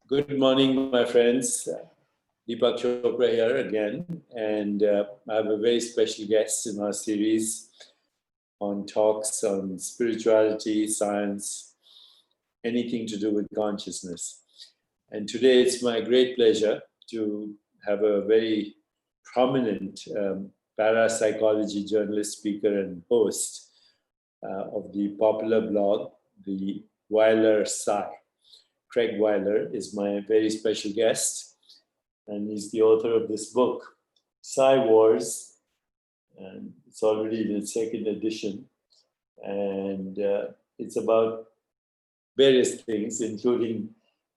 Good morning, my friends. Deepak Chopra here again, and I have a very special guest in our series on talks on spirituality, science, anything to do with consciousness. And today it's my great pleasure to have a very prominent parapsychology journalist, speaker, and host of the popular blog, the Weiler Psi. Craig Weiler is my very special guest, and he's the author of this book, Psi Wars, and it's already in its second edition. And it's about various things, including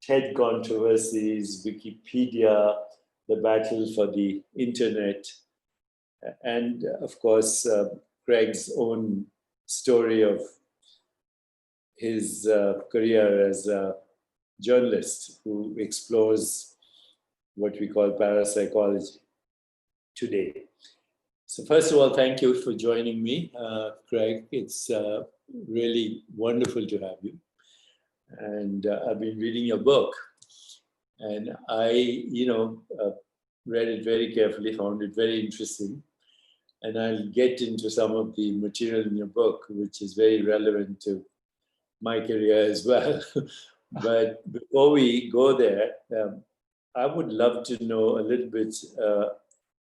TED Controversies, Wikipedia, the battle for the internet, and of course, Craig's own story of his career as a journalist who explores what we call parapsychology today. So first of all, thank you for joining me, Craig. It's really wonderful to have you. And I've been reading your book, and I, read it very carefully, found it very interesting. And I'll get into some of the material in your book, which is very relevant to my career as well. But before we go there, I would love to know a little bit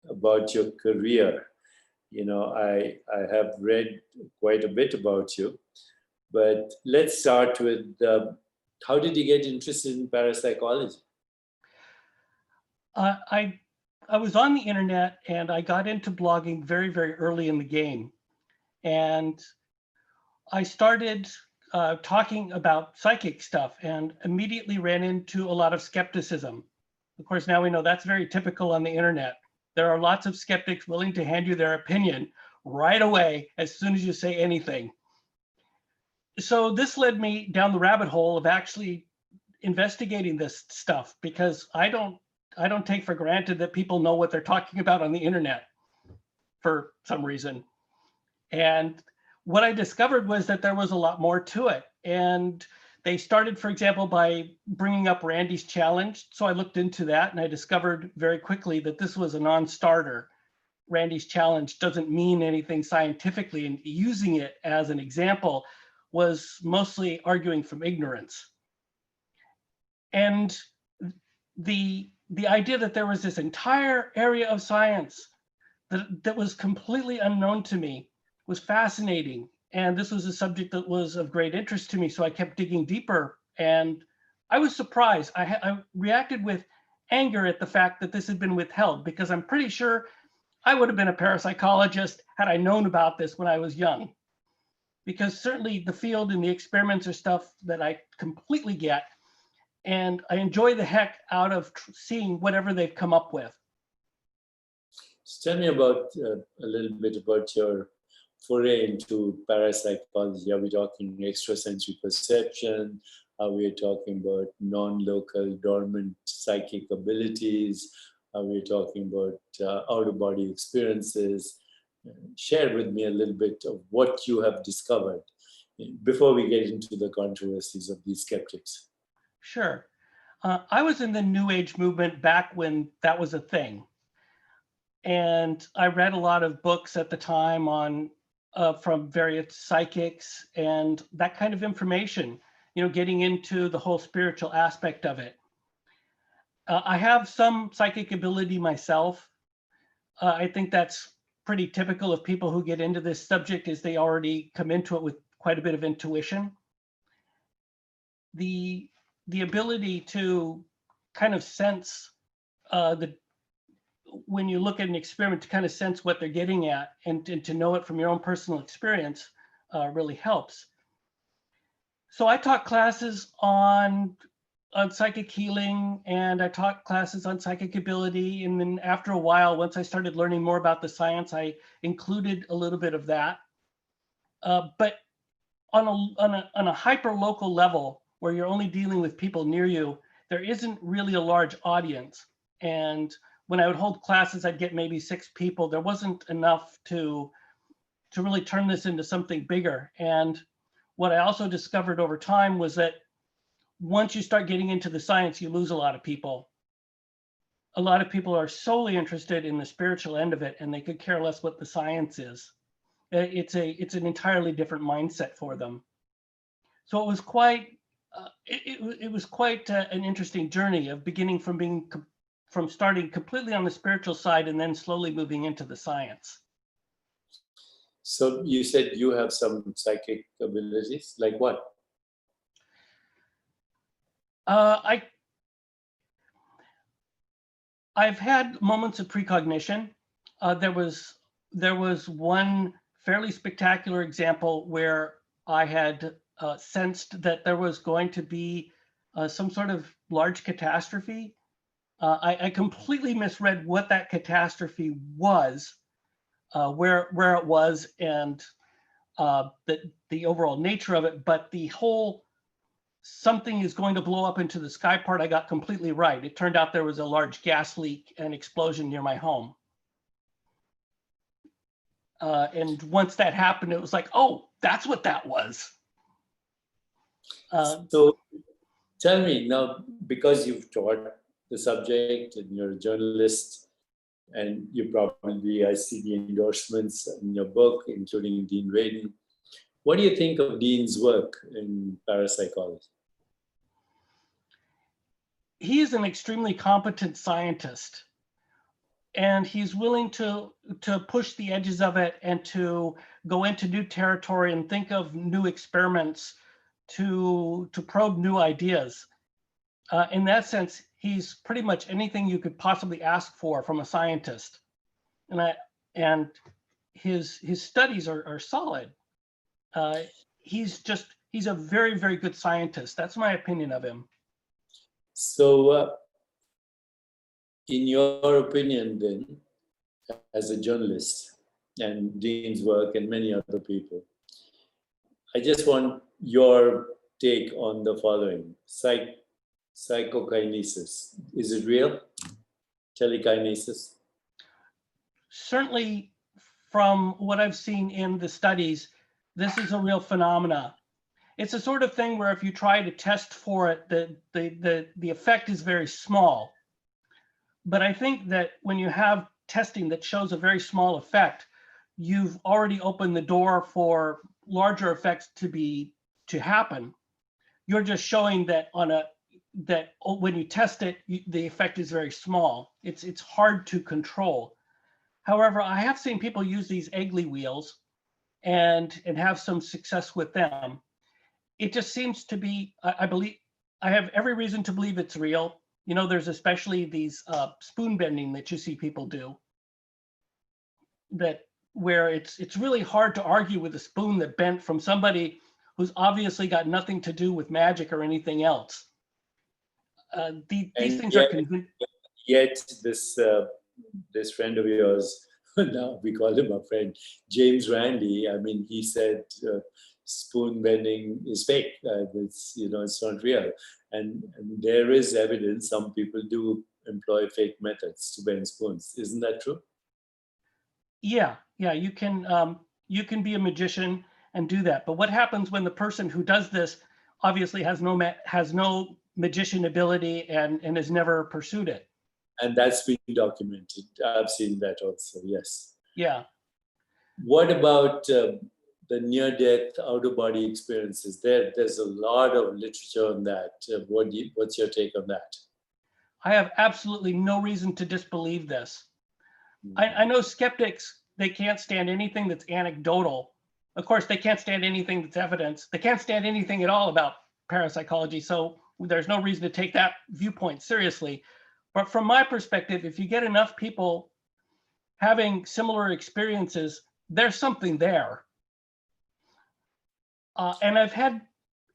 about your career. I have read quite a bit about you, but let's start with how did you get interested in parapsychology? I was on the internet and I got into blogging very, very early in the game. And I started talking about psychic stuff and immediately ran into a lot of skepticism. Of course, now we know that's very typical on the internet. There are lots of skeptics willing to hand you their opinion right away as soon as you say anything. So this led me down the rabbit hole of actually investigating this stuff, because I don't take for granted that people know what they're talking about on the internet for some reason. And what I discovered was that there was a lot more to it. And they started, for example, by bringing up Randi's challenge. So I looked into that and I discovered very quickly that this was a non-starter. Randi's challenge doesn't mean anything scientifically, and using it as an example was mostly arguing from ignorance. And the idea that there was this entire area of science that was completely unknown to me was fascinating. And this was a subject that was of great interest to me. So I kept digging deeper, and I was surprised. I reacted with anger at the fact that this had been withheld, because I'm pretty sure I would have been a parapsychologist had I known about this when I was young. Because certainly the field and the experiments are stuff that I completely get. And I enjoy the heck out of seeing whatever they've come up with. So tell me about a little bit about your foray into parapsychology. Are we talking extrasensory perception? Are we talking about non-local dormant psychic abilities? Are we talking about out-of-body experiences? Share with me a little bit of what you have discovered before we get into the controversies of these skeptics. Sure. I was in the New Age movement back when that was a thing. And I read a lot of books at the time on from various psychics and that kind of information, getting into the whole spiritual aspect of it. I have some psychic ability myself. I think that's pretty typical of people who get into this subject, is they already come into it with quite a bit of intuition. The ability to kind of sense when you look at an experiment, to kind of sense what they're getting at and to know it from your own personal experience really helps. So I taught classes on psychic healing, and I taught classes on psychic ability. And then after a while, once I started learning more about the science, I included a little bit of that. But on a hyper local level, where you're only dealing with people near you, there isn't really a large audience. And when I would hold classes, I'd get maybe 6 people. There wasn't enough to really turn this into something bigger. And what I also discovered over time was that once you start getting into the science, you lose a lot of people. A lot of people are solely interested in the spiritual end of it, and they could care less what the science is. It's an entirely different mindset for them. So it was quite an interesting journey of beginning from starting completely on the spiritual side and then slowly moving into the science. So you said you have some psychic abilities, like what? I've had moments of precognition. There was one fairly spectacular example where I had sensed that there was going to be some sort of large catastrophe. I completely misread what that catastrophe was, where it was, and the overall nature of it. But the whole something is going to blow up into the sky part, I got completely right. It turned out there was a large gas leak and explosion near my home. And once that happened, it was like, oh, that's what that was. So tell me now, because you've taught the subject and you're a journalist, and you probably, I see the endorsements in your book, including Dean Radin. What do you think of Dean's work in parapsychology? He is an extremely competent scientist, and he's willing to push the edges of it and to go into new territory and think of new experiments to probe new ideas. In that sense, he's pretty much anything you could possibly ask for from a scientist. And his studies are solid. He's a very, very good scientist. That's my opinion of him. So in your opinion then, as a journalist and Dean's work and many other people, I just want your take on the following. Psychokinesis, is it real? Telekinesis? Certainly, from what I've seen in the studies, this is a real phenomena. It's a sort of thing where if you try to test for it, the effect is very small. But I think that when you have testing that shows a very small effect, you've already opened the door for larger effects to happen. You're just showing that when you test it, the effect is very small. It's hard to control. However, I have seen people use these Eggley wheels and have some success with them. It just seems to be, I believe, I have every reason to believe it's real. You know, there's especially these spoon bending that you see people do, where it's really hard to argue with a spoon that bent from somebody who's obviously got nothing to do with magic or anything else. These things are convincing. Yet this friend of yours, now we call him a friend, James Randi, I mean, he said spoon bending is fake. It's not real. And there is evidence some people do employ fake methods to bend spoons. Isn't that true? Yeah, you can be a magician and do that. But what happens when the person who does this obviously has no magician ability and has never pursued it? And that's been documented. I've seen that also, yes. Yeah. What about the near-death out-of-body experiences? There's a lot of literature on that. What's your take on that? I have absolutely no reason to disbelieve this. I know skeptics, they can't stand anything that's anecdotal. Of course, they can't stand anything that's evidence. They can't stand anything at all about parapsychology. So there's no reason to take that viewpoint seriously. But from my perspective, if you get enough people having similar experiences, there's something there. And I've had,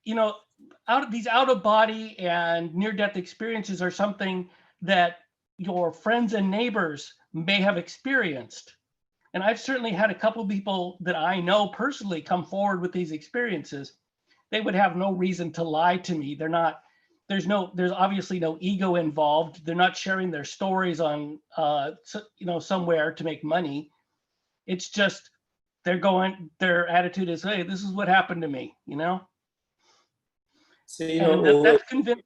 these out-of-body and near-death experiences are something that your friends and neighbors may have experienced. And I've certainly had a couple of people that I know personally come forward with these experiences. They would have no reason to lie to me. There's obviously no ego involved. They're not sharing their stories on, somewhere to make money. It's just, their attitude is, hey, this is what happened to me, So, And that's convincing.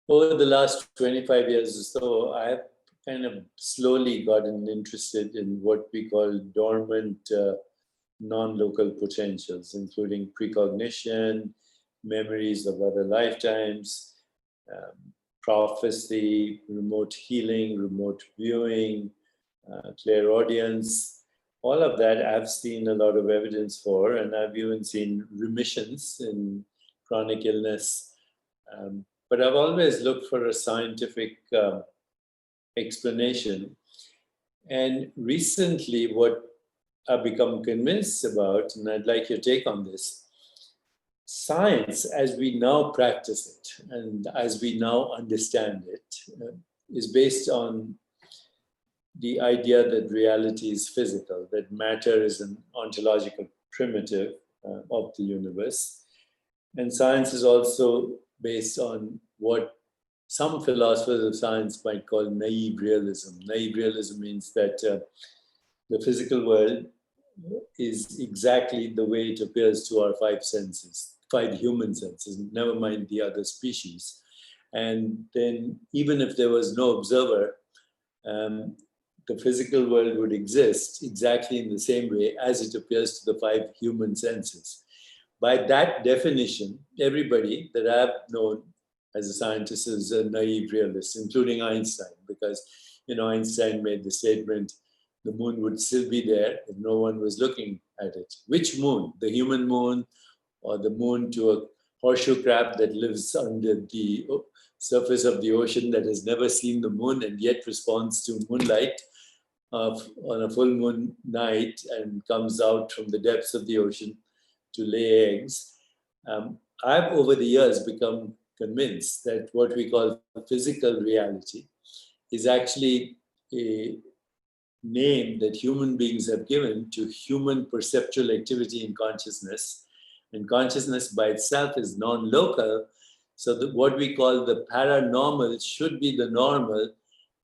over the last 25 years or so, I have kind of slowly gotten interested in what we call dormant non-local potentials, including precognition, memories of other lifetimes, prophecy, remote healing, remote viewing, clairaudience. All of that I've seen a lot of evidence for, and I've even seen remissions in chronic illness. But I've always looked for a scientific explanation. And recently, what I've become convinced about, and I'd like your take on this, science, as we now practice it and as we now understand it, is based on the idea that reality is physical, that matter is an ontological primitive of the universe. And science is also based on what some philosophers of science might call naive realism. Naive realism means that the physical world is exactly the way it appears to our five senses, five human senses, never mind the other species. And then even if there was no observer, the physical world would exist exactly in the same way as it appears to the five human senses. By that definition, everybody that I've known as a scientist is a naive realist, including Einstein, because Einstein made the statement, the moon would still be there if no one was looking at it. Which moon? The human moon, or the moon to a horseshoe crab that lives under the surface of the ocean that has never seen the moon and yet responds to moonlight on a full moon night and comes out from the depths of the ocean to lay eggs. I've over the years become convinced that what we call physical reality is actually a name that human beings have given to human perceptual activity in consciousness. And consciousness by itself is non-local. So that what we call the paranormal should be the normal.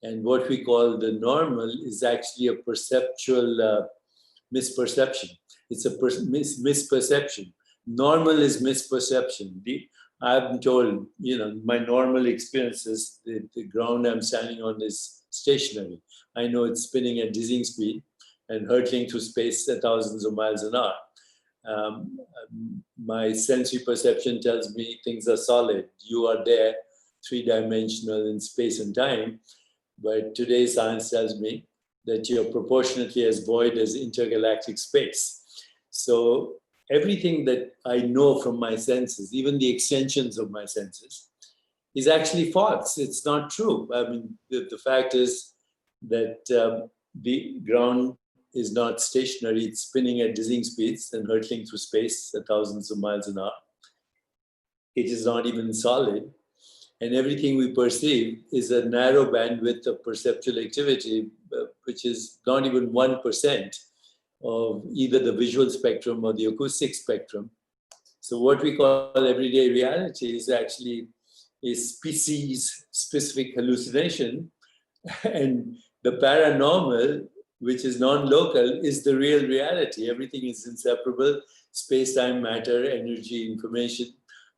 And what we call the normal is actually a perceptual misperception. It's a misperception. Normal is misperception. I'm told, my normal experiences, the ground I'm standing on is stationary. I know it's spinning at dizzying speed and hurtling through space at thousands of miles an hour. My sensory perception tells me things are solid. You are there, three-dimensional in space and time. But today's science tells me that you're proportionately as void as intergalactic space. So everything that I know from my senses, even the extensions of my senses, is actually false. It's not true. I mean, the fact is that the ground is not stationary. It's spinning at dizzying speeds and hurtling through space at thousands of miles an hour. It is not even solid. And everything we perceive is a narrow bandwidth of perceptual activity, which is not even 1% of either the visual spectrum or the acoustic spectrum. So what we call everyday reality is actually a species-specific hallucination. And the paranormal, which is non-local, is the real reality. Everything is inseparable. Space-time, matter, energy, information,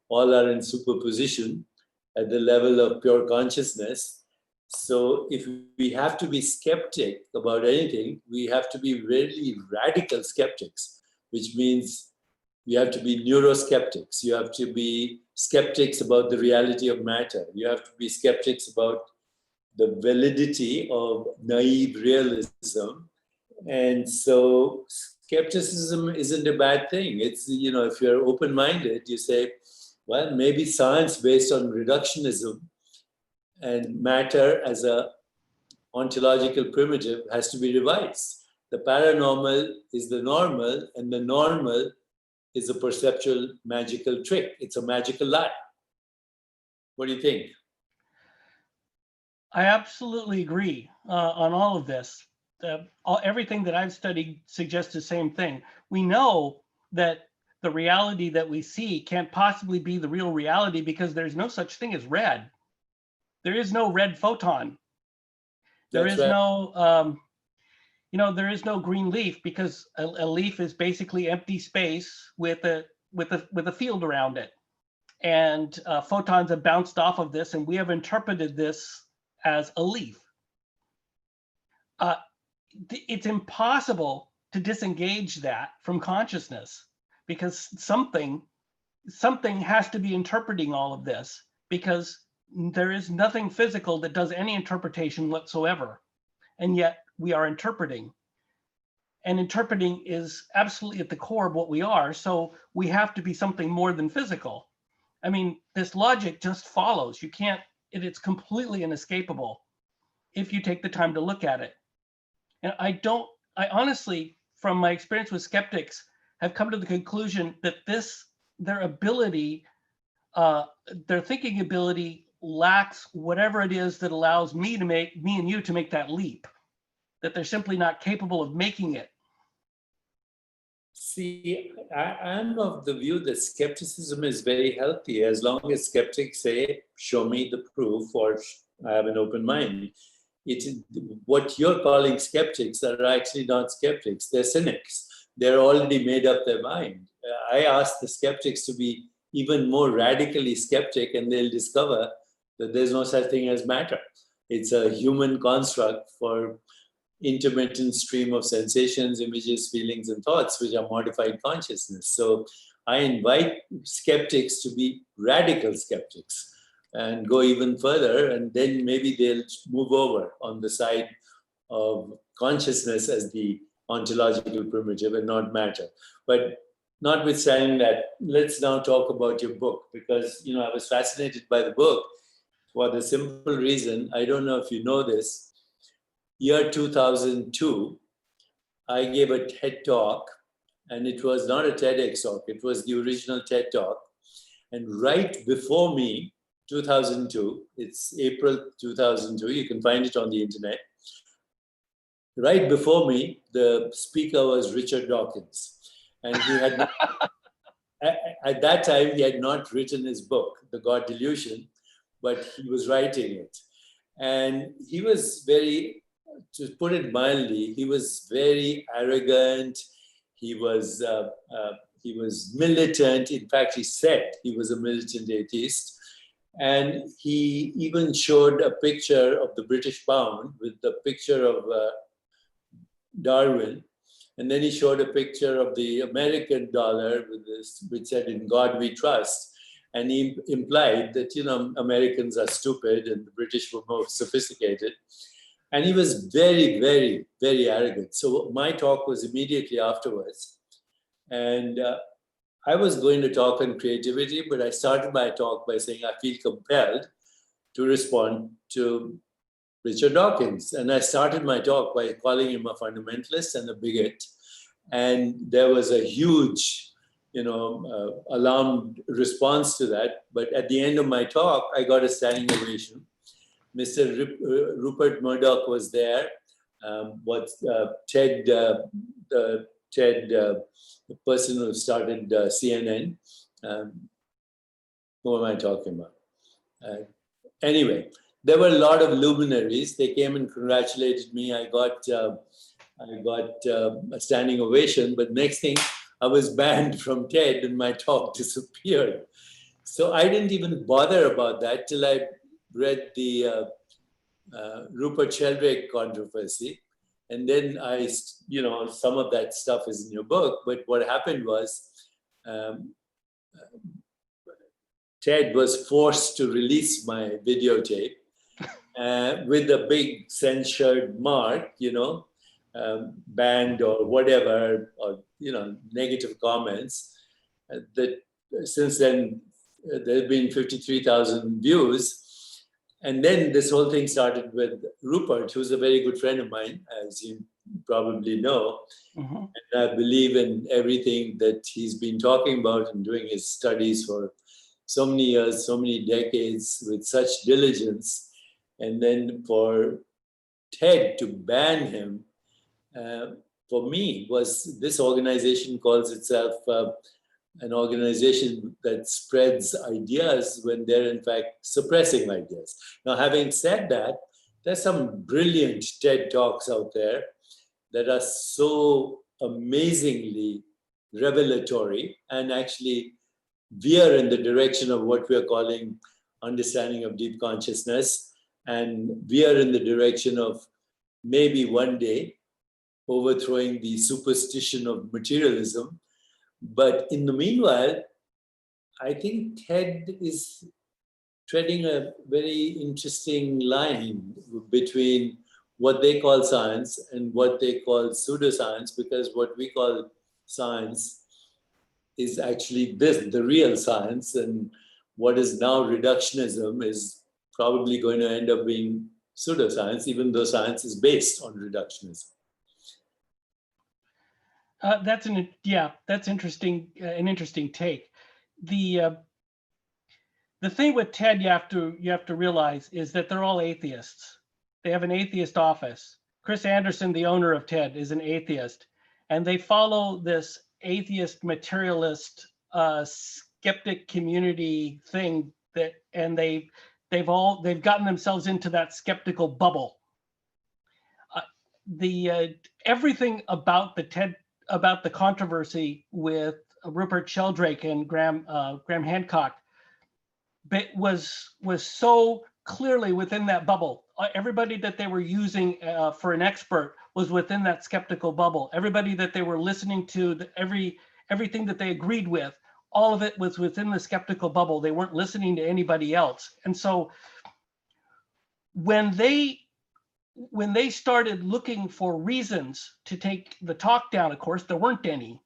all are in superposition at the level of pure consciousness. So if we have to be skeptic about anything, we have to be really radical skeptics, which means you have to be neuroskeptics. You have to be skeptics about the reality of matter. You have to be skeptics about the validity of naive realism. And so skepticism isn't a bad thing. It's, if you're open-minded, you say, well, maybe science based on reductionism and matter as a ontological primitive has to be revised. The paranormal is the normal, and the normal is a perceptual magical trick. It's a magical lie. What do you think? I absolutely agree on all of this. Everything that I've studied suggests the same thing. We know that the reality that we see can't possibly be the real reality because there's no such thing as red. There is no red photon. There is no, there is no green leaf because a leaf is basically empty space with a field around it. and photons have bounced off of this, and we have interpreted this as a leaf. It's impossible to disengage that from consciousness, because something has to be interpreting all of this, because there is nothing physical that does any interpretation whatsoever. And yet we are interpreting. And interpreting is absolutely at the core of what we are. So we have to be something more than physical. I mean, this logic just follows. You can't, it's completely inescapable if you take the time to look at it. And I honestly, from my experience with skeptics, have come to the conclusion that their ability, their thinking ability lacks whatever it is that allows me and you to make that leap, that they're simply not capable of making it. See, I'm of the view that skepticism is very healthy as long as skeptics say, show me the proof, or I have an open mind. What you're calling skeptics are actually not skeptics, they're cynics. They're already made up their mind. I ask the skeptics to be even more radically skeptic, and they'll discover that there's no such thing as matter. It's a human construct for intermittent stream of sensations, images, feelings, and thoughts, which are modified consciousness. So I invite skeptics to be radical skeptics and go even further, and then maybe they'll move over on the side of consciousness as the ontological primitive and not matter. But notwithstanding that, let's now talk about your book, because I was fascinated by the book for the simple reason, I don't know if you know this, year 2002, I gave a TED talk, and it was not a TEDx talk, it was the original TED talk. And right before me, 2002, it's April 2002, you can find it on the internet. Right before me, the speaker was Richard Dawkins. And he had, at that time, he had not written his book, The God Delusion, but he was writing it. And he was very, to put it mildly, he was very arrogant. He was militant. In fact, he said he was a militant atheist. And he even showed a picture of the British pound with the picture of Darwin. And then he showed a picture of the American dollar with this, which said, "In God we trust." And he implied that, Americans are stupid and the British were more sophisticated. And he was very, very, very arrogant. So my talk was immediately afterwards. And I was going to talk on creativity, but I started my talk by saying I feel compelled to respond to Richard Dawkins. And I started my talk by calling him a fundamentalist and a bigot. And there was a huge, alarmed response to that. But at the end of my talk, I got a standing ovation. Mr. Rupert Murdoch was there. The person who started CNN. Who am I talking about? Anyway, there were a lot of luminaries. They came and congratulated me. I got a standing ovation, but next thing I was banned from TED and my talk disappeared. So I didn't even bother about that till I read the Rupert Sheldrake controversy. And then some of that stuff is in your book, but what happened was TED was forced to release my videotape with a big censored mark, banned or whatever, or, negative comments. That since then, there have been 53,000 views. And then this whole thing started with Rupert, who's a very good friend of mine, as you probably know. Mm-hmm. And I believe in everything that he's been talking about and doing his studies for so many years, so many decades with such diligence. And then for TED to ban him, for me, was this organization calls itself an organization that spreads ideas when they're in fact suppressing ideas. Now, having said that, there's some brilliant TED Talks out there that are so amazingly revelatory and actually veer in the direction of what we are calling understanding of deep consciousness, and veer in the direction of maybe one day overthrowing the superstition of materialism. But in the meanwhile, I think TED is treading a very interesting line between what they call science and what they call pseudoscience, because what we call science is actually this, the real science, and what is now reductionism is probably going to end up being pseudoscience, even though science is based on reductionism. That's interesting. An interesting take. The thing with TED you have to realize is that they're all atheists. They have an atheist office. Chris Anderson, the owner of TED, is an atheist, and they follow this atheist materialist skeptic community thing and they've gotten themselves into that skeptical bubble. Everything about the controversy with Rupert Sheldrake and Graham Hancock was so clearly within that bubble. Everybody that they were using for an expert was within that skeptical bubble. Everybody that they were listening to, everything that they agreed with, all of it was within the skeptical bubble. They weren't listening to anybody else. And so when they started looking for reasons to take the talk down, of course, there weren't any.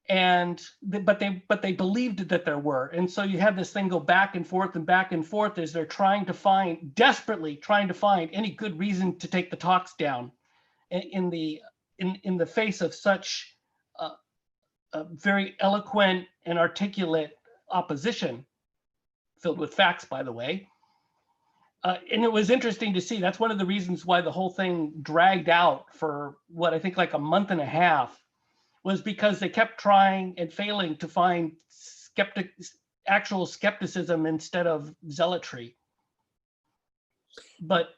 But they believed that there were. And so you have this thing go back and forth as they're desperately trying to find any good reason to take the talks down in the face of such a very eloquent and articulate opposition, filled with facts, by the way. And it was interesting to see. That's one of the reasons why the whole thing dragged out for what I think like a month and a half, was because they kept trying and failing to find actual skepticism instead of zealotry. But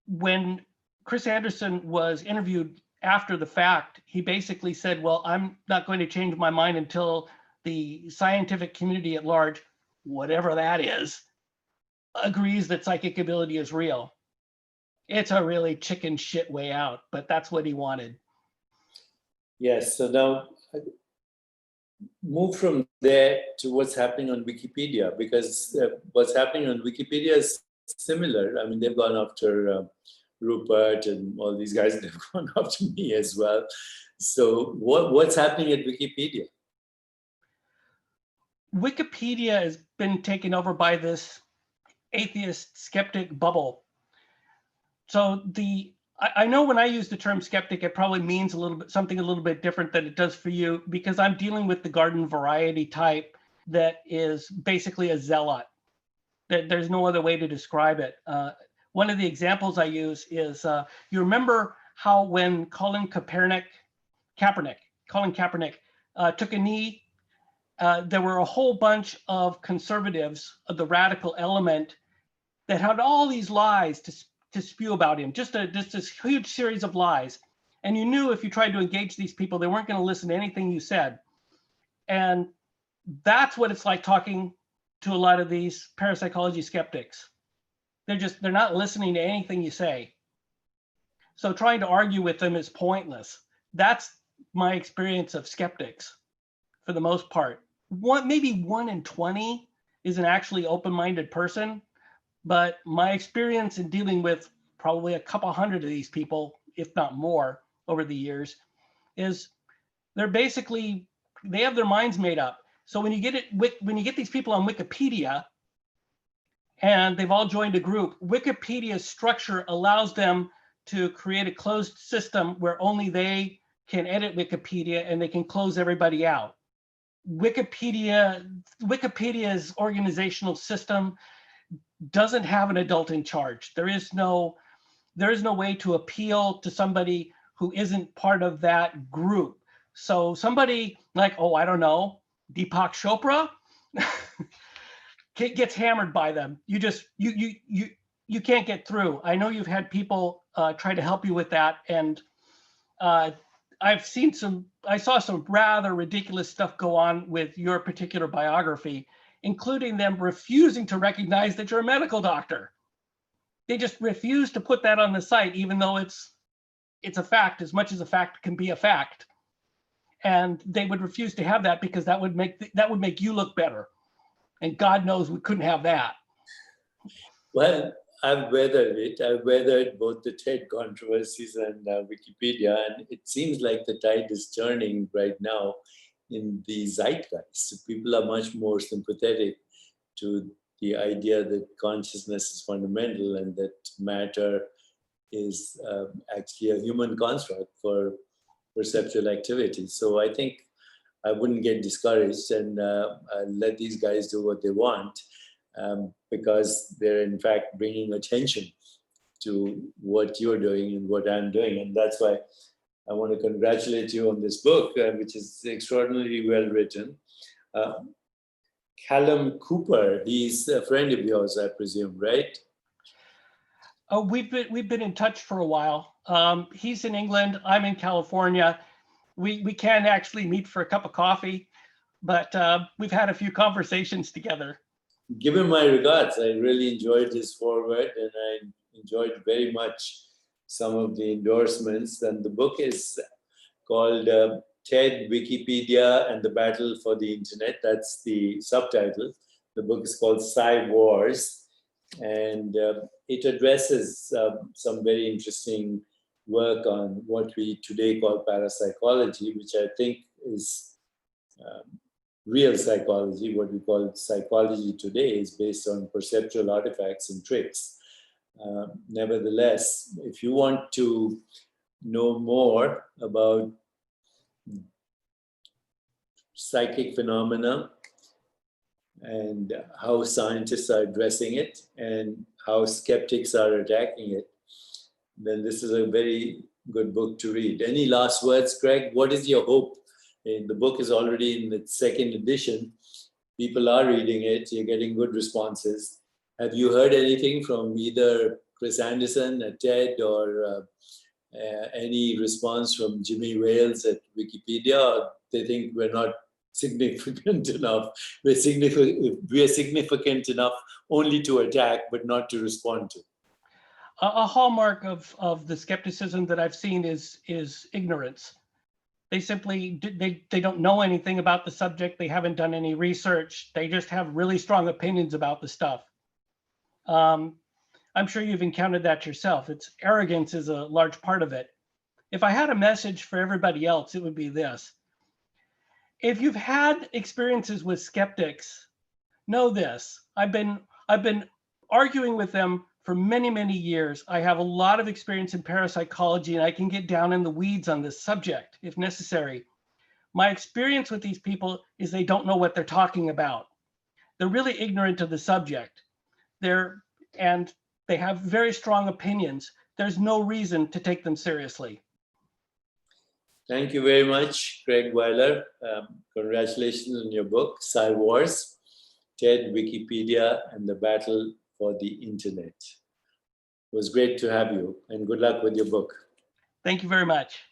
when Chris Anderson was interviewed after the fact, he basically said, well, I'm not going to change my mind until the scientific community at large, whatever that is, agrees that psychic ability is real. It's a really chicken shit way out, but that's what he wanted. Yes, so now move from there to what's happening on Wikipedia, because what's happening on Wikipedia is similar. I mean, they've gone after Rupert and all these guys, they've gone after me as well. So what's happening at Wikipedia? Wikipedia has been taken over by this atheist skeptic bubble. So I know when I use the term skeptic, it probably means something a little bit different than it does for you, because I'm dealing with the garden variety type that is basically a zealot. There's no other way to describe it. One of the examples I use is, you remember how when Colin Kaepernick took a knee, there were a whole bunch of conservatives of the radical element that had all these lies to spew about him, just this huge series of lies. And you knew if you tried to engage these people, they weren't going to listen to anything you said. And that's what it's like talking to a lot of these parapsychology skeptics. They're not listening to anything you say. So trying to argue with them is pointless. That's my experience of skeptics for the most part. Maybe 1 in 20 is an actually open-minded person. But my experience in dealing with probably a couple hundred of these people, if not more, over the years, is they have their minds made up. So when you get these people on Wikipedia and they've all joined a group, Wikipedia's structure allows them to create a closed system where only they can edit Wikipedia and they can close everybody out. Wikipedia's organizational system doesn't have an adult in charge. There is no way to appeal to somebody who isn't part of that group. So somebody like, I don't know, Deepak Chopra gets hammered by them. You can't get through. I know you've had people try to help you with that, and I saw some rather ridiculous stuff go on with your particular biography, including them refusing to recognize that you're a medical doctor. They just refuse to put that on the site, even though it's a fact, as much as a fact can be a fact. And they would refuse to have that because that would make you look better. And God knows we couldn't have that. Well, I've weathered it. I've weathered both the TED Controversies and Wikipedia, and it seems like the tide is turning right now in the zeitgeist. People are much more sympathetic to the idea that consciousness is fundamental and that matter is actually a human construct for perceptual activity. So I think I wouldn't get discouraged, and I'll let these guys do what they want, because they're in fact bringing attention to what you're doing and what I'm doing. And that's why I want to congratulate you on this book, which is extraordinarily well written. Callum Cooper, he's a friend of yours, I presume, right? Oh, we've been in touch for a while. He's in England, I'm in California. We can actually meet for a cup of coffee, but we've had a few conversations together. Give him my regards. I really enjoyed his foreword, and I enjoyed very much some of the endorsements. And the book is called TED, Wikipedia, and the Battle for the Internet. That's the subtitle. The book is called Psi Wars, and it addresses some very interesting work on what we today call parapsychology, which I think is real psychology. What we call psychology today is based on perceptual artifacts and tricks. Nevertheless, if you want to know more about psychic phenomena and how scientists are addressing it and how skeptics are attacking it, then this is a very good book to read. Any last words, Craig? What is your hope? The book is already in its second edition. People are reading it. You're getting good responses. Have you heard anything from either Chris Anderson at TED or any response from Jimmy Wales at Wikipedia? Or they think we're not significant enough? We are significant enough only to attack, but not to respond to. A hallmark of the skepticism that I've seen is ignorance. They simply, they don't know anything about the subject. They haven't done any research. They just have really strong opinions about the stuff. I'm sure you've encountered that yourself. Arrogance is a large part of it. If I had a message for everybody else, it would be this. If you've had experiences with skeptics, know this. I've been arguing with them for many, many years. I have a lot of experience in parapsychology, and I can get down in the weeds on this subject if necessary. My experience with these people is they don't know what they're talking about. They're really ignorant of the subject. And they have very strong opinions. There's no reason to take them seriously. Thank you very much, Craig Weiler. Congratulations on your book, Psi Wars, TED, Wikipedia, and the Battle for the Internet. It was great to have you, and good luck with your book. Thank you very much.